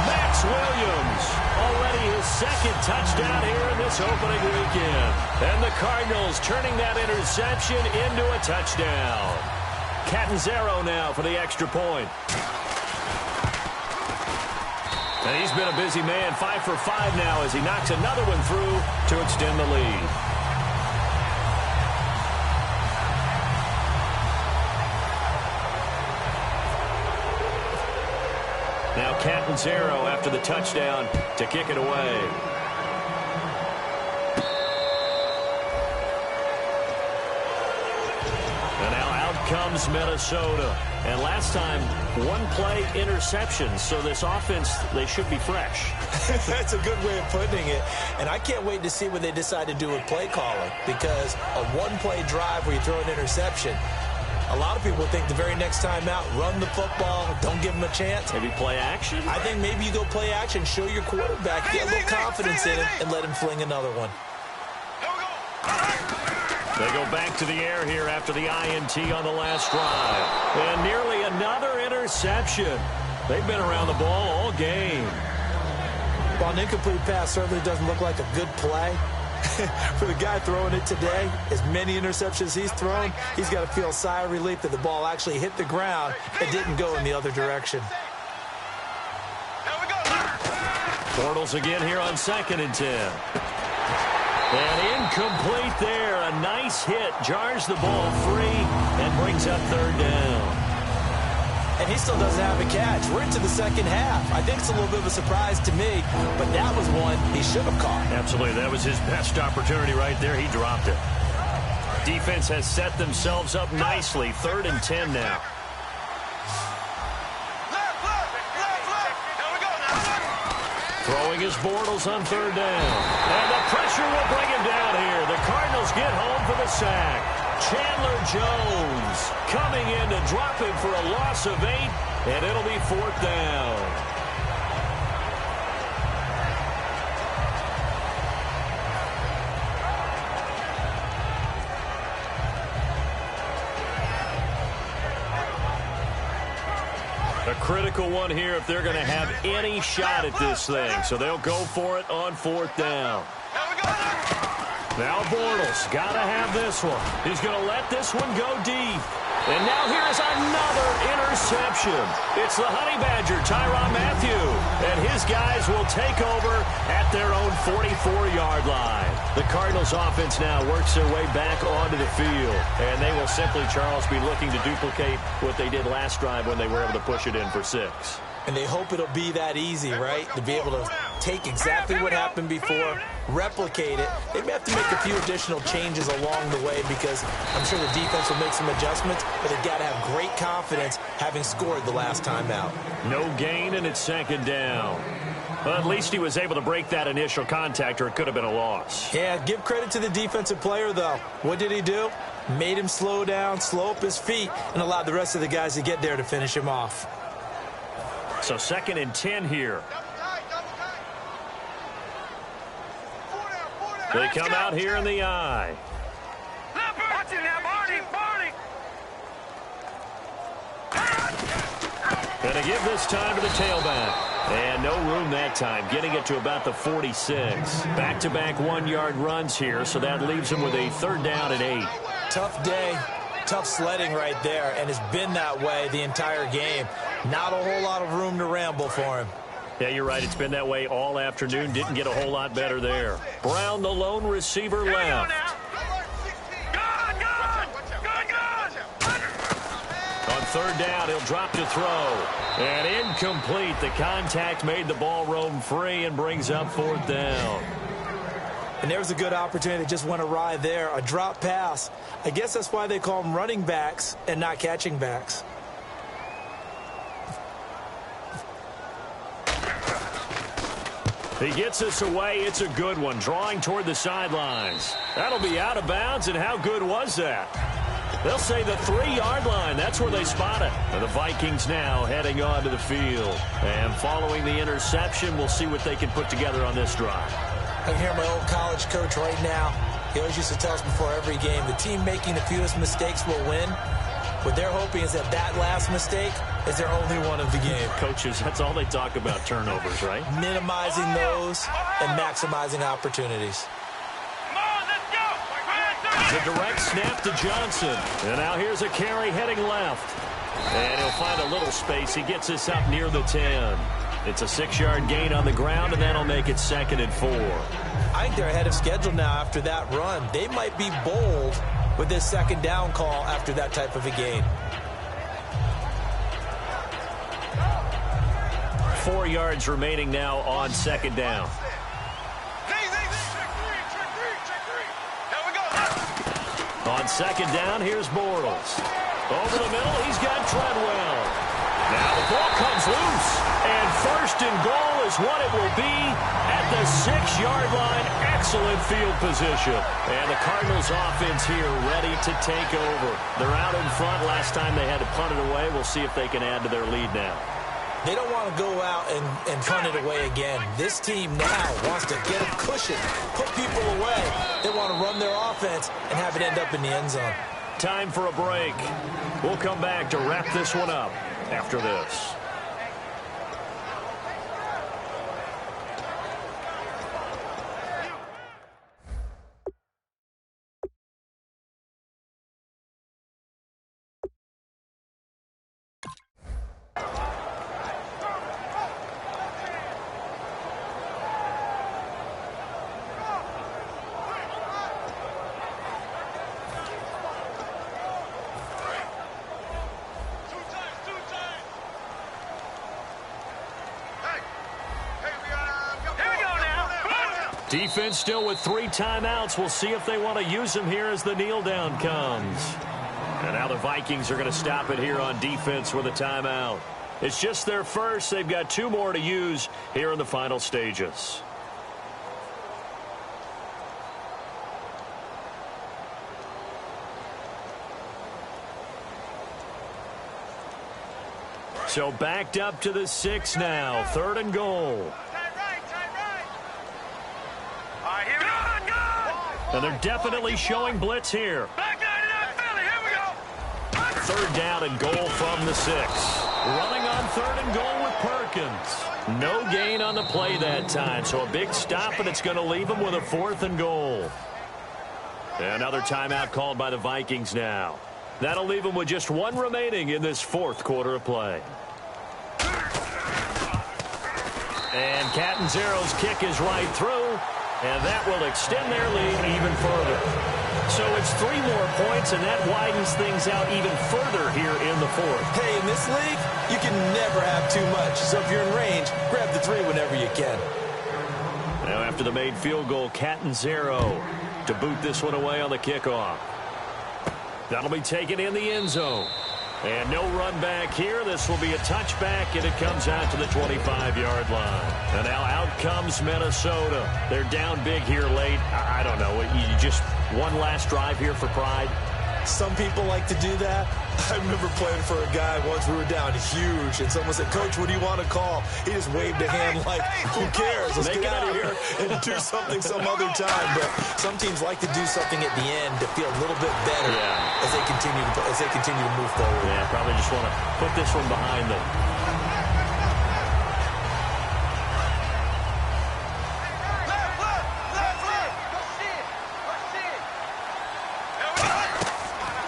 Max Williams. Already his 2nd touchdown here in this opening weekend. And the Cardinals turning that interception into a touchdown. Catanzaro now for the extra point. And he's been a busy man, 5 for 5 now as he knocks another one through to extend the lead. Now Catanzaro after the touchdown to kick it away. And now out comes Minnesota. And last time, 1-play interception. So this offense, they should be fresh. That's a good way of putting it. And I can't wait to see what they decide to do with play calling. Because a 1-play drive where you throw an interception, A lot of people think the very next time out, run the football, don't give him a chance. Maybe play action? I think maybe you go play action, show your quarterback, get a little confidence in him, and let him fling another one. They go back to the air here after the INT on the last drive. And nearly another interception. They've been around the ball all game. While an incomplete pass certainly doesn't look like a good play, for the guy throwing it today, as many interceptions he's thrown, he's got to feel a sigh of relief that the ball actually hit the ground and didn't go in the other direction. Bortles again here on 2nd and 10. And incomplete there. A nice hit. Jars the ball free and brings up 3rd down. And he still doesn't have a catch. We're into the second half. I think it's a little bit of a surprise to me, but that was one he should have caught. Absolutely. That was his best opportunity right there. He dropped it. Defense has set themselves up nicely. 3rd and 10 now. Throwing his Bortles on 3rd down. And the pressure will bring him down here. The Cardinals get home for the sack. Chandler Jones coming in to drop him for a loss of 8, and it'll be 4th down. A critical one here if they're going to have any shot at this thing. So they'll go for it on 4th down. Now Bortles got to have this one. He's going to let this one go deep. And now here's another interception. It's the Honey Badger, Tyrann Mathieu. And his guys will take over at their own 44-yard line. The Cardinals offense now works their way back onto the field. And they will simply, Charles, be looking to duplicate what they did last drive when they were able to push it in for 6. And they hope it'll be that easy, right? To be able to take exactly what happened before, replicate it. They may have to make a few additional changes along the way because I'm sure the defense will make some adjustments, but they've got to have great confidence having scored the last time out. No gain, and it's 2nd down. Well, at least he was able to break that initial contact, or it could have been a loss. Yeah, give credit to the defensive player, though. What did he do? Made him slow down, slow up his feet, and allowed the rest of the guys to get there to finish him off. So 2nd and 10 here. They come out here in the I. Going to give this time to the tailback. And no room that time, getting it to about the 46. Back-to-back 1-yard runs here, so that leaves him with a 3rd down and 8. Tough day, tough sledding right there, and it's been that way the entire game. Not a whole lot of room to ramble for him. Yeah, you're right. It's been that way all afternoon. Didn't get a whole lot better there. Brown, the lone receiver, left. On 3rd down, he'll drop to throw. And incomplete. The contact made the ball roam free and brings up 4th down. And there's a good opportunity that just went awry there. A drop pass. I guess that's why they call them running backs and not catching backs. He gets us away. It's a good one. Drawing toward the sidelines. That'll be out of bounds, and how good was that? They'll say the 3-yard line. That's where they spot it. And the Vikings now heading onto the field. And following the interception, we'll see what they can put together on this drive. I can hear my old college coach right now. He always used to tell us before every game, the team making the fewest mistakes will win. What they're hoping is that that last mistake is their only one of the game. Coaches, that's all they talk about, turnovers, right? Minimizing those and maximizing opportunities. The direct snap to Johnson. And now here's a carry heading left. And he'll find a little space. He gets us up near the 10. It's a 6-yard gain on the ground, and that'll make it 2nd and 4. I think they're ahead of schedule now after that run. They might be bold with this 2nd down call after that type of a gain. 4 yards remaining now on 2nd down. On 2nd down, here's Bortles. Over the middle, he's got Treadwell. Now the ball comes loose, and first and goal is what it will be at the 6-yard line. Excellent field position. And the Cardinals offense here ready to take over. They're out in front. Last time they had to punt it away. We'll see if they can add to their lead now. They don't want to go out and punt it away again. This team now wants to get a cushion, put people away. They want to run their offense and have it end up in the end zone. Time for a break. We'll come back to wrap this one up after this. Defense still with 3 timeouts. We'll see if they want to use them here as the kneel down comes. And now the Vikings are going to stop it here on defense with a timeout. It's just their first. They've got 2 more to use here in the final stages. So backed up to the 6 now. 3rd and goal. And they're definitely showing blitz here. 3rd down and goal from the 6. Running on 3rd and goal with Perkins. No gain on the play that time, so a big stop, and it's going to leave them with a 4th and goal. Another timeout called by the Vikings now. That'll leave them with just 1 remaining in this 4th quarter of play. And Catanzaro's kick is right through. And that will extend their lead even further. So it's 3 more points, and that widens things out even further here in the 4th. Hey, in this league, you can never have too much. So if you're in range, grab the 3 whenever you can. Now after the made field goal, Catanzaro to boot this one away on the kickoff. That'll be taken in the end zone. And no run back here. This will be a touchback, and it comes out to the 25-yard line. And now out comes Minnesota. They're down big here late. I don't know. You just one last drive here for pride? Some people like to do that. I remember playing for a guy once. We were down huge, and someone said, "Coach, what do you want to call?" He just waved a hand like, "Who cares? Let's get out of here and do something some other time." But some teams like to do something at the end to feel a little bit better as they continue to move forward. Yeah, probably just want to put this one behind them.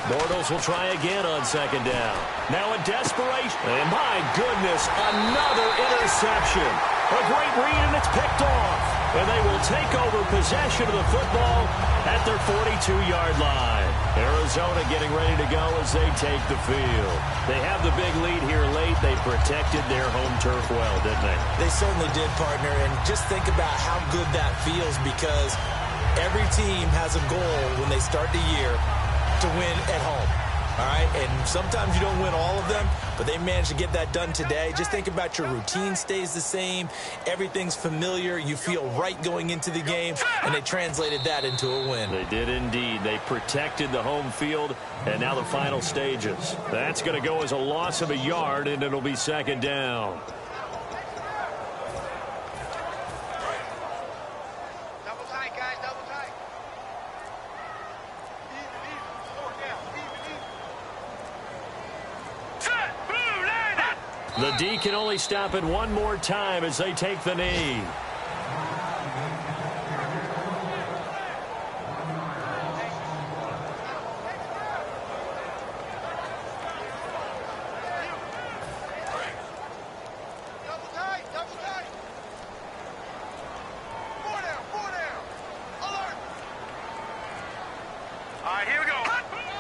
Bortles will try again on 2nd down. Now in desperation. And my goodness, another interception. A great read, and it's picked off. And they will take over possession of the football at their 42-yard line. Arizona getting ready to go as they take the field. They have the big lead here late. They protected their home turf well, didn't they? They certainly did, partner. And just think about how good that feels, because every team has a goal when they start the year to win at home, all right? And sometimes you don't win all of them, but they managed to get that done today. Just think about your routine stays the same. Everything's familiar. You feel right going into the game, and they translated that into a win. They did indeed. They protected the home field, and now the final stages. That's going to go as a loss of a yard, and it'll be 2nd down. The D can only stop it 1 more time as they take the knee.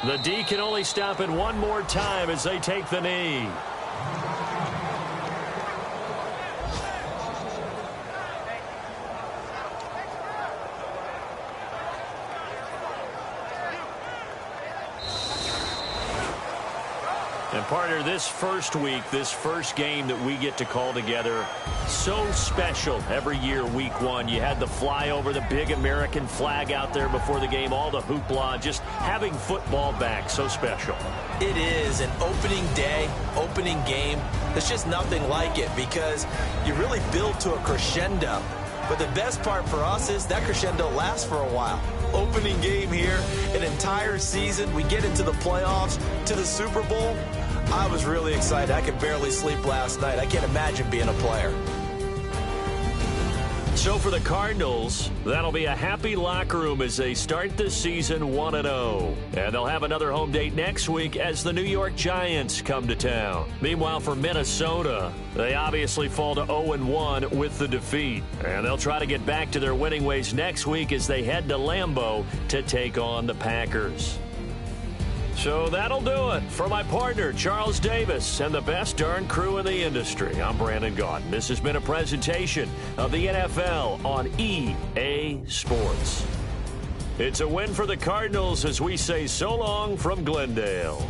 The D can only stop it 1 more time as they take the knee. And partner, this first week, this first game that we get to call together, so special every year, week one. You had the flyover, the big American flag out there before the game, all the hoopla, just having football back, so special. It is an opening day, opening game. There's just nothing like it because you really build to a crescendo. But the best part for us is that crescendo lasts for a while. Opening game here, an entire season. We get into the playoffs, to the Super Bowl. I was really excited. I could barely sleep last night. I can't imagine being a player. So for the Cardinals, that'll be a happy locker room as they start the season 1-0. And they'll have another home date next week as the New York Giants come to town. Meanwhile, for Minnesota, they obviously fall to 0-1 with the defeat. And they'll try to get back to their winning ways next week as they head to Lambeau to take on the Packers. So that'll do it. For my partner, Charles Davis, and the best darn crew in the industry, I'm Brandon Gaudin. This has been a presentation of the NFL on EA Sports. It's a win for the Cardinals as we say so long from Glendale.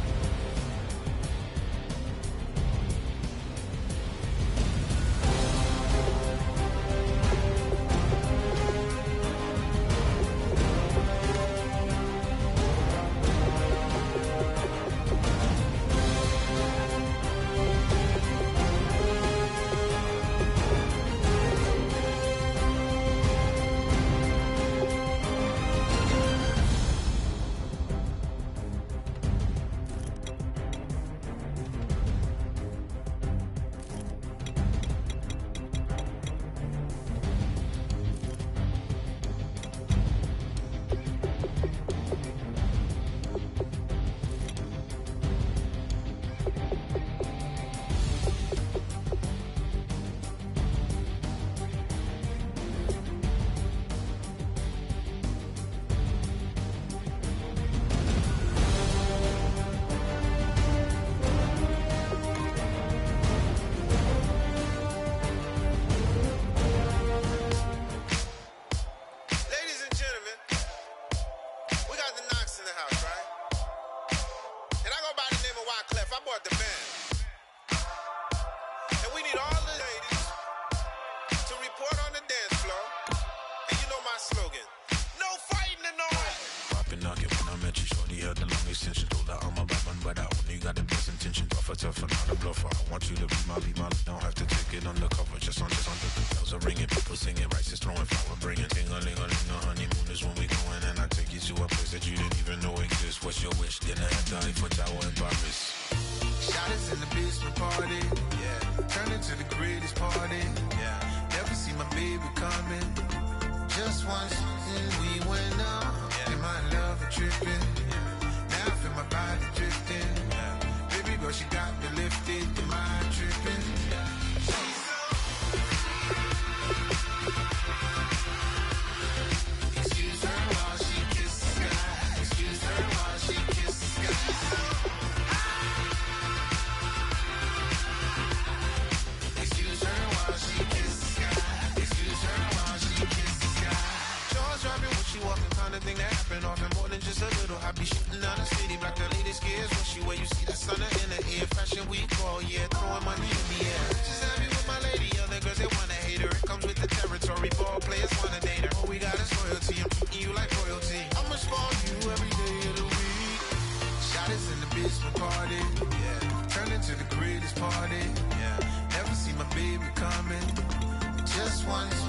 Party, yeah. Never see my baby coming. Just once.